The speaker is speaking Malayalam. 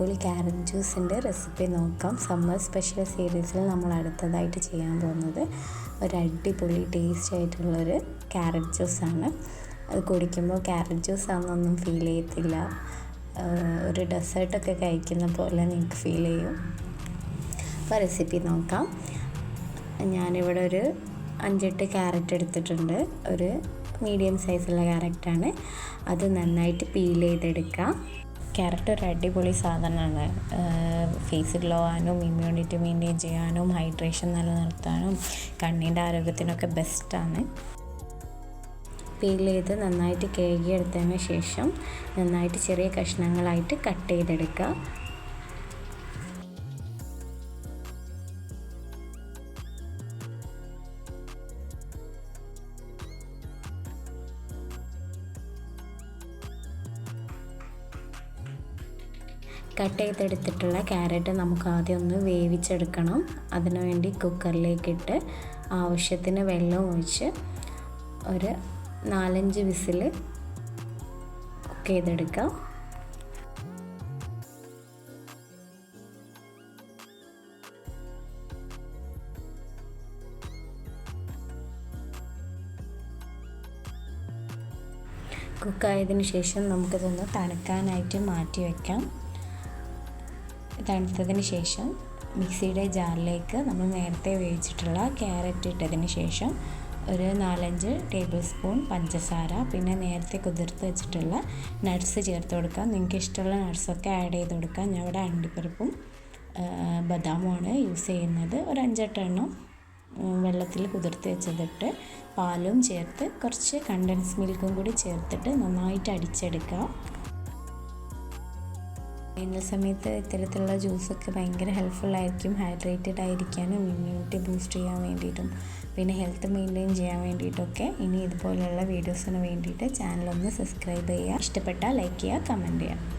അടിപൊളി ക്യാരറ്റ് ജ്യൂസിൻ്റെ റെസിപ്പി നോക്കാം. സമ്മർ സ്പെഷ്യൽ സീരീസിൽ നമ്മൾ അടുത്തതായിട്ട് ചെയ്യാൻ പോകുന്നത് ഒരു അടിപൊളി ടേസ്റ്റ് ആയിട്ടുള്ളൊരു ക്യാരറ്റ് ജ്യൂസാണ്. അത് കുടിക്കുമ്പോൾ ക്യാരറ്റ് ജ്യൂസ് ആണെന്നൊന്നും ഫീൽ ചെയ്യത്തില്ല. ഒരു ഡെസേർട്ടൊക്കെ കഴിക്കുന്ന പോലെ നിങ്ങൾക്ക് ഫീൽ ചെയ്യും. അപ്പോൾ റെസിപ്പി നോക്കാം. ഞാനിവിടെ ഒരു 5-8 ക്യാരറ്റ് എടുത്തിട്ടുണ്ട്. ഒരു മീഡിയം സൈസുള്ള ക്യാരറ്റാണ്. അത് നന്നായിട്ട് പീൽ ചെയ്തെടുക്കാം. ക്യാരറ്റ് ഒരു അടിപൊളി സാധനമാണ്. ഫേസ് ഗ്ലോ ആവാനും ഇമ്മ്യൂണിറ്റി മെയിൻറ്റെയിൻ ചെയ്യാനും ഹൈഡ്രേഷൻ നിലനിർത്താനും കണ്ണിൻ്റെ ആരോഗ്യത്തിനൊക്കെ ബെസ്റ്റാണ്. പീൽ ചെയ്ത് നന്നായിട്ട് കഴുകിയെടുത്തതിന് ശേഷം നന്നായിട്ട് ചെറിയ കഷ്ണങ്ങളായിട്ട് കട്ട് ചെയ്തെടുക്കുക. കട്ട് ചെയ്തെടുത്തിട്ടുള്ള ക്യാരറ്റ് നമുക്ക് ആദ്യം ഒന്ന് വേവിച്ചെടുക്കണം. അതിനുവേണ്ടി കുക്കറിലേക്കിട്ട് ആവശ്യത്തിന് വെള്ളം ഒഴിച്ച് ഒരു 4-5 വിസിൽ കുക്ക് ചെയ്തെടുക്കുക. കുക്കായതിന് ശേഷം നമുക്കിതൊന്ന് തണുക്കാനായിട്ട് മാറ്റി വയ്ക്കാം. തണുത്തതിന് ശേഷം മിക്സിയുടെ ജാറിലേക്ക് നമ്മൾ നേരത്തെ വേവിച്ചിട്ടുള്ള ക്യാരറ്റ് ഇട്ടതിന് ശേഷം ഒരു 4-5 ടേബിൾ സ്പൂൺ പഞ്ചസാര, പിന്നെ നേരത്തെ കുതിർത്ത് വെച്ചിട്ടുള്ള നട്ട്സ് ചേർത്ത് കൊടുക്കാം. നിങ്ങൾക്ക് ഇഷ്ടമുള്ള നട്ട്സൊക്കെ ആഡ് ചെയ്ത് കൊടുക്കാം. ഞാൻ ഇവിടെ അണ്ടിപ്പരിപ്പും ബദാമുമാണ് യൂസ് ചെയ്യുന്നത്. ഒരു 5-8 എണ്ണം വെള്ളത്തിൽ കുതിർത്ത് വെച്ചതിട്ട് പാലും ചേർത്ത് കുറച്ച് കണ്ടൻസ് മിൽക്കും കൂടി ചേർത്തിട്ട് നന്നായിട്ട് അടിച്ചെടുക്കുക. വേനൽ സമയത്ത് ഇത്തരത്തിലുള്ള ജ്യൂസൊക്കെ ഭയങ്കര ഹെൽപ്ഫുള്ളായിരിക്കും. ഹൈഡ്രേറ്റഡ് ആയിരിക്കാനും ഇമ്മ്യൂണിറ്റി ബൂസ്റ്റ് ചെയ്യാൻ വേണ്ടിയിട്ടും പിന്നെ ഹെൽത്ത് മെയിൻറ്റെയിൻ ചെയ്യാൻ വേണ്ടിയിട്ടൊക്കെ. ഇനി ഇതുപോലെയുള്ള വീഡിയോസിന് വേണ്ടിയിട്ട് ചാനലൊന്ന് സബ്സ്ക്രൈബ് ചെയ്യുക. ഇഷ്ടപ്പെട്ടാൽ ലൈക്ക് ചെയ്യുക, കമൻറ്റ് ചെയ്യുക.